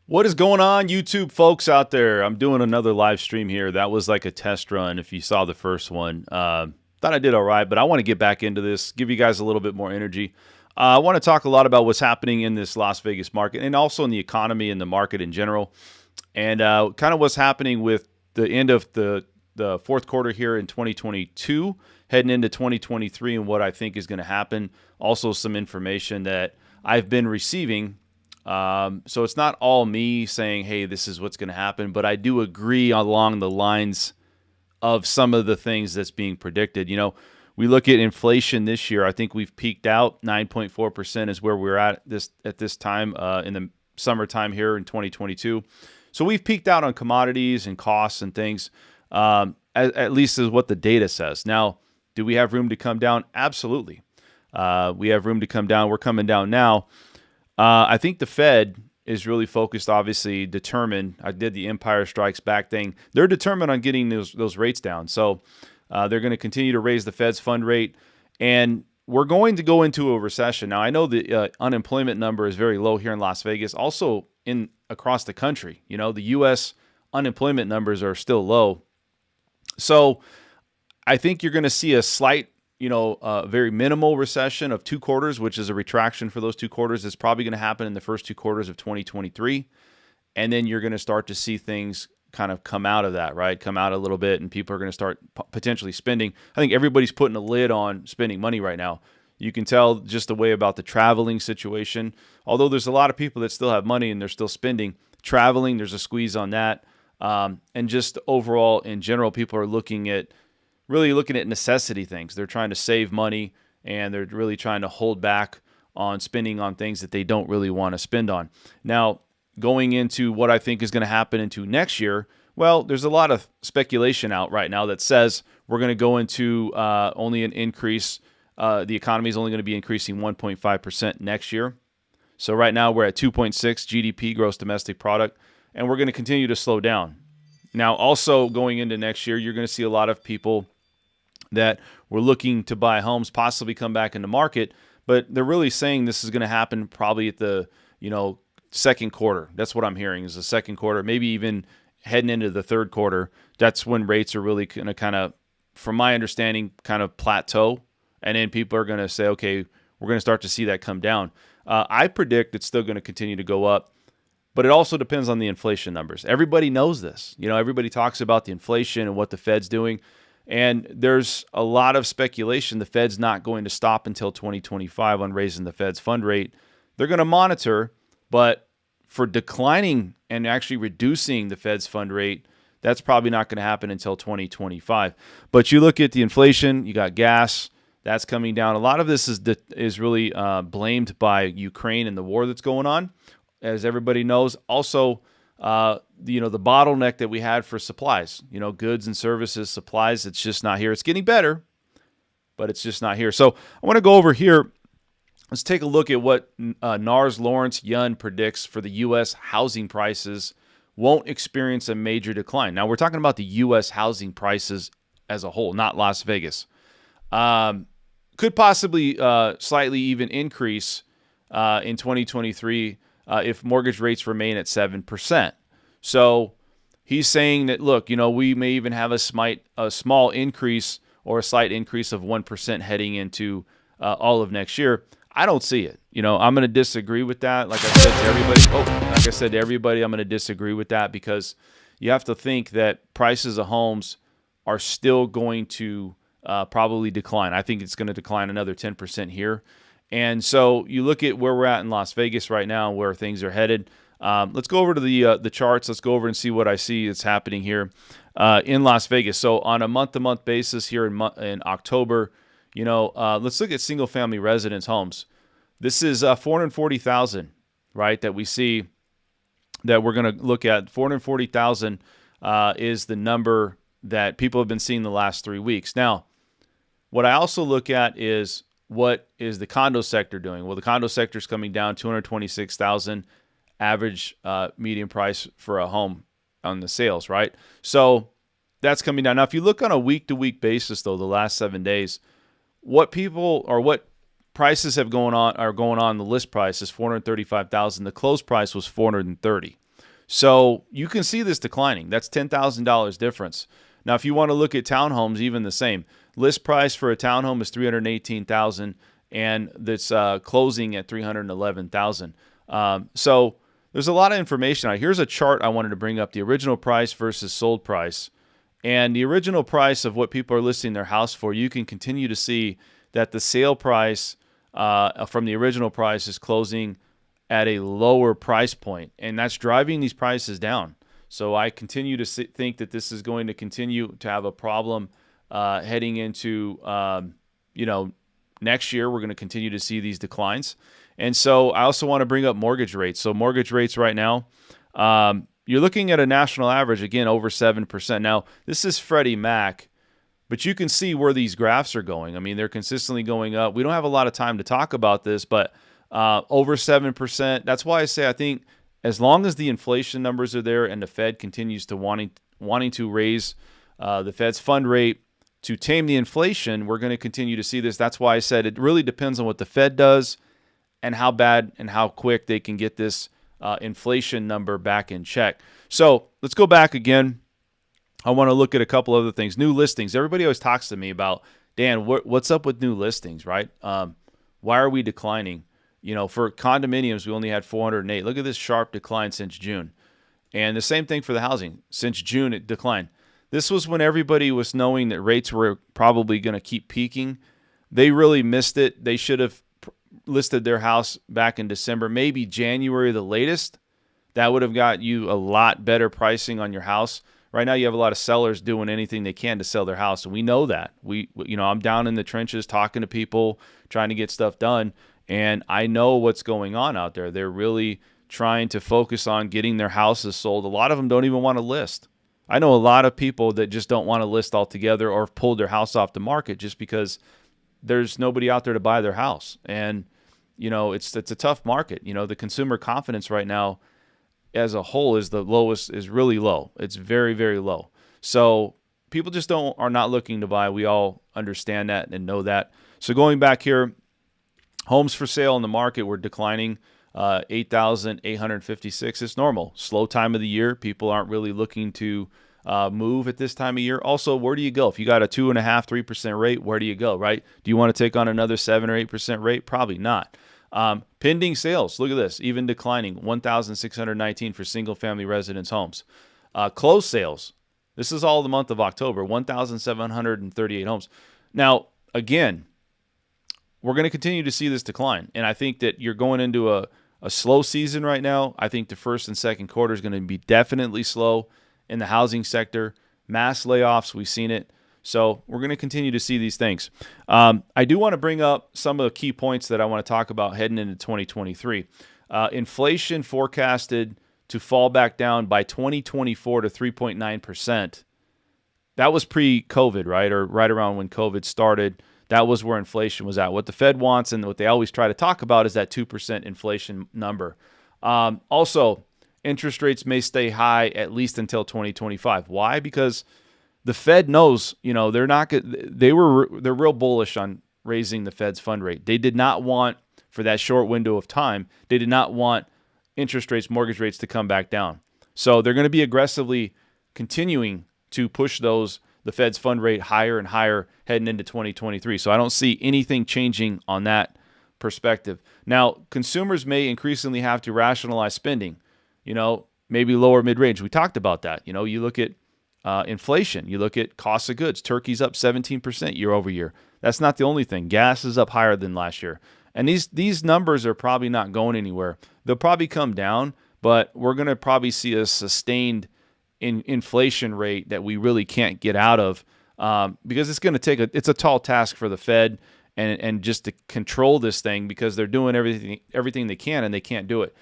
What is going on, YouTube folks out there? I'm doing another live stream here. That was like a test run if you saw the first one. Thought I did all right, but I want to get back into this, give you guys a little bit more energy. I want to talk a lot about what's happening in this Las Vegas market and also in the economy and the market in general, and kind of what's happening with the end of the fourth quarter here in 2022, heading into 2023, and what I think is going to happen. Also, some information that I've been receiving. So it's not all me saying, hey, this is what's going to happen, but I do agree along the lines of some of the things that's being predicted. You know, we look at inflation this year. I think we've peaked out. 9.4% is where we're at this time in the summertime here in 2022. So we've peaked out on commodities and costs and things, at least is what the data says. Now, do we have room to come down? Absolutely. We have room to come down. We're coming down now. I think the Fed is really focused, obviously, determined. I did the Empire Strikes Back thing. They're determined on getting those rates down. So they're going to continue to raise the Fed's fund rate. And we're going to go into a recession. Now, I know the unemployment number is very low here in Las Vegas, also across the country. You know, the U.S. unemployment numbers are still low. So I think you're going to see a slight very minimal recession of 2 quarters, which is a retraction for those 2 quarters. It's probably going to happen in the first 2 quarters of 2023. And then you're going to start to see things kind of come out of that, right? Come out a little bit, and people are going to start potentially spending. I think everybody's putting a lid on spending money right now. You can tell just the way about the traveling situation. Although there's a lot of people that still have money and they're still spending. Traveling, there's a squeeze on that. And just overall, in general, people are really looking at necessity things. They're trying to save money, and they're really trying to hold back on spending on things that they don't really want to spend on. Now, going into what I think is going to happen into next year, well, there's a lot of speculation out right now that says we're going to go into only an increase. The economy is only going to be increasing 1.5% next year. So right now we're at 2.6 GDP, gross domestic product, and we're going to continue to slow down. Now, also going into next year, you're going to see a lot of people that were looking to buy homes possibly come back in the market, but they're really saying this is going to happen probably at the second quarter. That's what I'm hearing is the second quarter, maybe even heading into the third quarter. That's when rates are really going to kind of, from my understanding, kind of plateau, and then people are going to say, okay, we're going to start to see that come down. I predict it's still going to continue to go up, but it also depends on the inflation numbers. Everybody knows this. Everybody talks about the inflation and what the Fed's doing. And there's a lot of speculation the Fed's not going to stop until 2025 on raising the Fed's fund rate. They're going to monitor, but for declining and actually reducing the Fed's fund rate, that's probably not going to happen until 2025. But you look at the inflation, you got gas, that's coming down. A lot of this is really blamed by Ukraine and the war that's going on, as everybody knows. Also, the bottleneck that we had for supplies, goods and services, supplies, it's just not here. It's getting better, but it's just not here. So I want to go over here. Let's take a look at what NAR's Lawrence Yun predicts for the U.S. housing prices won't experience a major decline. Now, we're talking about the U.S. housing prices as a whole, not Las Vegas. Could possibly slightly even increase in 2023 if mortgage rates remain at 7%. So he's saying that, look, we may even have a small increase or a slight increase of 1% heading into all of next year. I don't see it. I'm going to disagree with that. Like I said to everybody, I'm going to disagree with that because you have to think that prices of homes are still going to probably decline. I think it's going to decline another 10% here. And so you look at where we're at in Las Vegas right now, where things are headed. Let's go over to the charts. Let's go over and see what I see that's happening here in Las Vegas. So on a month-to-month basis here in October, let's look at single-family residence homes. This is 440,000, right, that we see that we're going to look at. 440,000 is the number that people have been seeing the last 3 weeks. Now, what I also look at is what is the condo sector doing? Well, the condo sector is coming down 226,000 average median price for a home on the sales, right? So that's coming down. Now, if you look on a week-to-week basis, though, the last 7 days, what prices are going on. The list price is 435,000. The close price was 430. So you can see this declining. That's $10,000 difference. Now, if you want to look at townhomes, even the same. List price for a townhome is $318,000, and that's closing at $311,000. So there's a lot of information. Here's a chart I wanted to bring up: the original price versus sold price. And the original price of what people are listing their house for, you can continue to see that the sale price from the original price is closing at a lower price point, and that's driving these prices down. So I continue to think that this is going to continue to have a problem heading into next year. We're going to continue to see these declines. And so I also want to bring up mortgage rates. So mortgage rates right now, you're looking at a national average, again, over 7%. Now, this is Freddie Mac, but you can see where these graphs are going. I mean, they're consistently going up. We don't have a lot of time to talk about this, but over 7%. That's why I say I think as long as the inflation numbers are there and the Fed continues to wanting to raise the Fed's fund rate to tame the inflation, we're going to continue to see this. That's why I said it really depends on what the Fed does and how bad and how quick they can get this inflation number back in check. So let's go back again. I want to look at a couple other things. New listings. Everybody always talks to me about, Dan, what's up with new listings, right? Why are we declining? For condominiums, we only had 408. Look at this sharp decline since June. And the same thing for the housing. Since June, it declined. This was when everybody was knowing that rates were probably going to keep peaking. They really missed it. They should have listed their house back in December, maybe January the latest. That would have got you a lot better pricing on your house. Right now, you have a lot of sellers doing anything they can to sell their house, and we know that. I'm down in the trenches talking to people, trying to get stuff done, and I know what's going on out there. They're really trying to focus on getting their houses sold. A lot of them don't even want to list. I know a lot of people that just don't want to list altogether or have pulled their house off the market just because there's nobody out there to buy their house. And, it's a tough market. The consumer confidence right now as a whole is really low. It's very, very low. So people just are not looking to buy. We all understand that and know that. So going back here, homes for sale in the market were declining, 8,856. It's normal. Slow time of the year. People aren't really looking to move at this time of year. Also, where do you go? If you got a 2.5%, 3% rate, where do you go, right? Do you want to take on another 7 or 8% rate? Probably not. Pending sales, look at this, even declining, 1,619 for single-family residence homes. Closed sales, this is all the month of October, 1,738 homes. Now, again, we're going to continue to see this decline, and I think that you're going into a slow season right now. I think the first and second quarter is going to be definitely slow in the housing sector. Mass layoffs, we've seen it. So we're going to continue to see these things. I do want to bring up some of the key points that I want to talk about heading into 2023. Inflation forecasted to fall back down by 2024 to 3.9%. That was pre-COVID, right? Or right around when COVID started. That was where inflation was at. What the Fed wants and what they always try to talk about is that 2% inflation number. Also, interest rates may stay high at least until 2025. Why? Because the Fed knows, they're not good. They're real bullish on raising the Fed's fund rate. They did not want, for that short window of time, they did not want interest rates, mortgage rates to come back down. So they're going to be aggressively continuing to push the Fed's fund rate higher and higher heading into 2023. So I don't see anything changing on that perspective. Now, consumers may increasingly have to rationalize spending, maybe lower mid-range. We talked about that. You look at inflation, you look at cost of goods. Turkey's up 17% year over year. That's not the only thing. Gas is up higher than last year. And these numbers are probably not going anywhere. They'll probably come down, but we're going to probably see a sustained inflation rate that we really can't get out of because it's going to take it's a tall task for the Fed and just to control this thing because they're doing everything they can and they can't do it.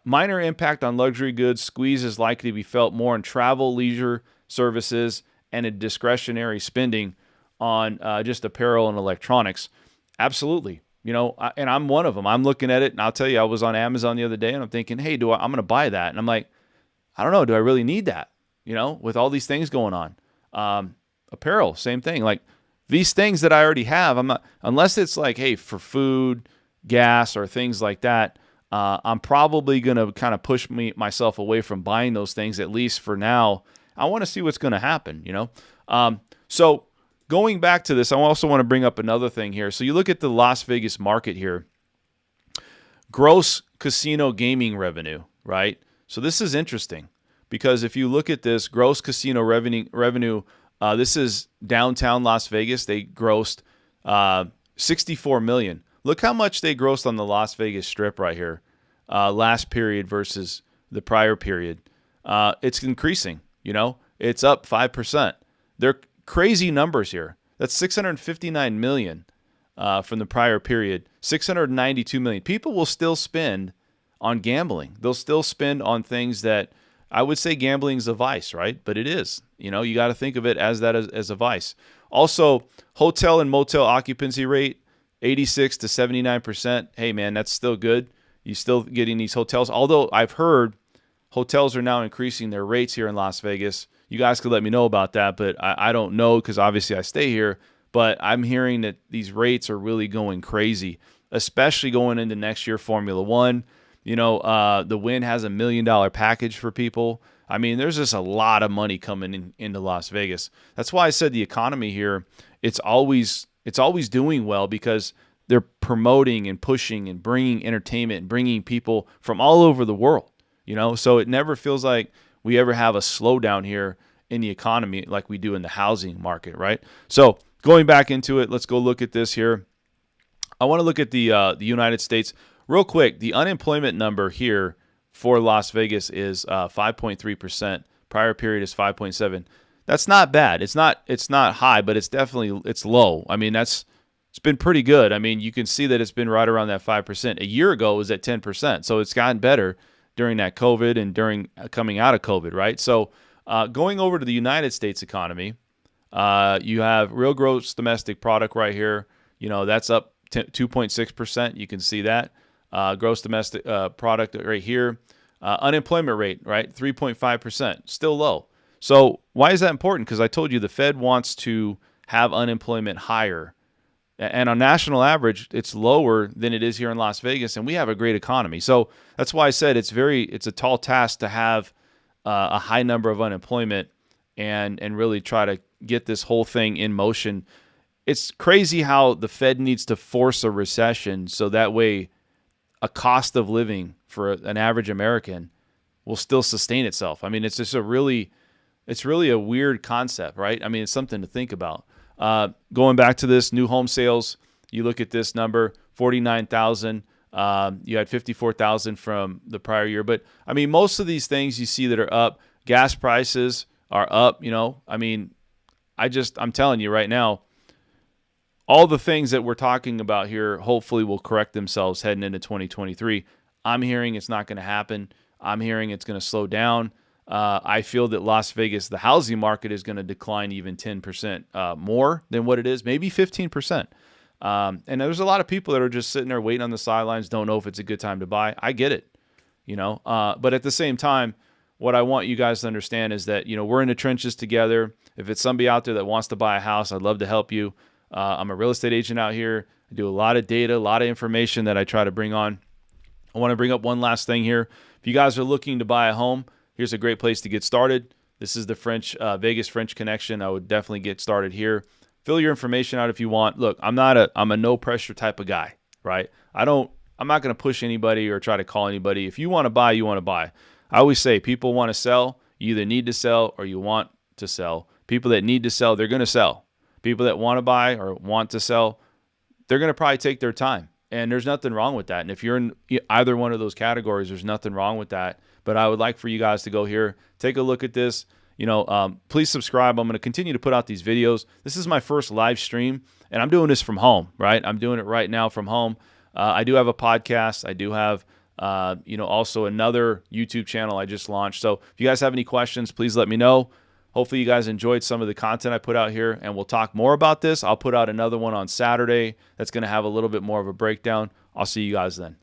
Minor impact on luxury goods. Squeeze is likely to be felt more in travel, leisure, services, and in discretionary spending on just apparel and electronics. Absolutely. And I'm one of them. I'm looking at it, and I'll tell you, I was on Amazon the other day, and I'm thinking, hey, I'm going to buy that. And I'm like, I don't know. Do I really need that? With all these things going on. Apparel, same thing. Like these things that I already have, I'm not, unless it's like, hey, for food, gas, or things like that, I'm probably going to kind of push myself away from buying those things, at least for now. I want to see what's going to happen, So going back to this, I also want to bring up another thing here. So you look at the Las Vegas market here, gross casino gaming revenue, right? So this is interesting because if you look at this gross casino revenue, this is downtown Las Vegas. They grossed $64 million. Look how much they grossed on the Las Vegas Strip right here, last period versus the prior period. It's increasing, It's up 5%. They're crazy numbers here. That's $659 million from the prior period, $692 million. People will still spend on gambling. They'll still spend on things that I would say gambling is a vice, right? But it is. You got to think of it as that as a vice. Also, hotel and motel occupancy rate, 86 to 79%. Hey, man, that's still good. You're still getting these hotels. Although I've heard hotels are now increasing their rates here in Las Vegas. You guys could let me know about that, but I don't know because obviously I stay here. But I'm hearing that these rates are really going crazy, especially going into next year, Formula One. The Wynn has $1 million package for people. I mean, there's just a lot of money coming into Las Vegas. That's why I said the economy here, it's always doing well because they're promoting and pushing and bringing entertainment and bringing people from all over the world, So it never feels like we ever have a slowdown here in the economy like we do in the housing market, right? So going back into it, let's go look at this here. I want to look at the United States real quick. The unemployment number here for Las Vegas is 5.3%. Prior period is 5.7. That's not bad. It's not high, but it's low. I mean, it's been pretty good. I mean, you can see that it's been right around that 5%. A year ago it was at 10%. So it's gotten better during that COVID and during coming out of COVID, right? So going over to the United States economy, you have real gross domestic product right here. That's up 2.6%. You can see that. Gross domestic product right here. Unemployment rate, right? 3.5%. Still low. So why is that important? Because I told you the Fed wants to have unemployment higher. And on national average, it's lower than it is here in Las Vegas, and we have a great economy. So that's why I said it's a tall task to have a high number of unemployment and really try to get this whole thing in motion. It's crazy how the Fed needs to force a recession so that way a cost of living for an average American will still sustain itself. I mean, it's just it's really a weird concept, right? I mean, it's something to think about. Going back to this, new home sales, you look at this number, 49,000. You had 54,000 from the prior year. But, I mean, most of these things you see that are up. Gas prices are up, I mean, I'm telling you right now, all the things that we're talking about here hopefully will correct themselves heading into 2023. I'm hearing it's not going to happen. I'm hearing it's going to slow down. I feel that Las Vegas, the housing market, is going to decline even 10% more than what it is, maybe 15%. And there's a lot of people that are just sitting there waiting on the sidelines, don't know if it's a good time to buy. I get it, but at the same time, what I want you guys to understand is that, we're in the trenches together. If it's somebody out there that wants to buy a house, I'd love to help you. I'm a real estate agent out here. I do a lot of data, a lot of information that I try to bring on. I want to bring up one last thing here. If you guys are looking to buy a home, here's a great place to get started. This is the Vegas French Connection. I would definitely get started here. Fill your information out if you want. Look, I'm a no pressure type of guy, right? I'm not going to push anybody or try to call anybody. If you want to buy, you want to buy. I always say people want to sell. You either need to sell or you want to sell. People that need to sell, they're going to sell. People that want to buy or want to sell, they're going to probably take their time. And there's nothing wrong with that. And if you're in either one of those categories, there's nothing wrong with that. But I would like for you guys to go here, take a look at this. Please subscribe. I'm going to continue to put out these videos. This is my first live stream, and I'm doing this from home, right? I'm doing it right now from home. I do have a podcast. I do have, also another YouTube channel I just launched. So if you guys have any questions, please let me know. Hopefully you guys enjoyed some of the content I put out here, and we'll talk more about this. I'll put out another one on Saturday that's going to have a little bit more of a breakdown. I'll see you guys then.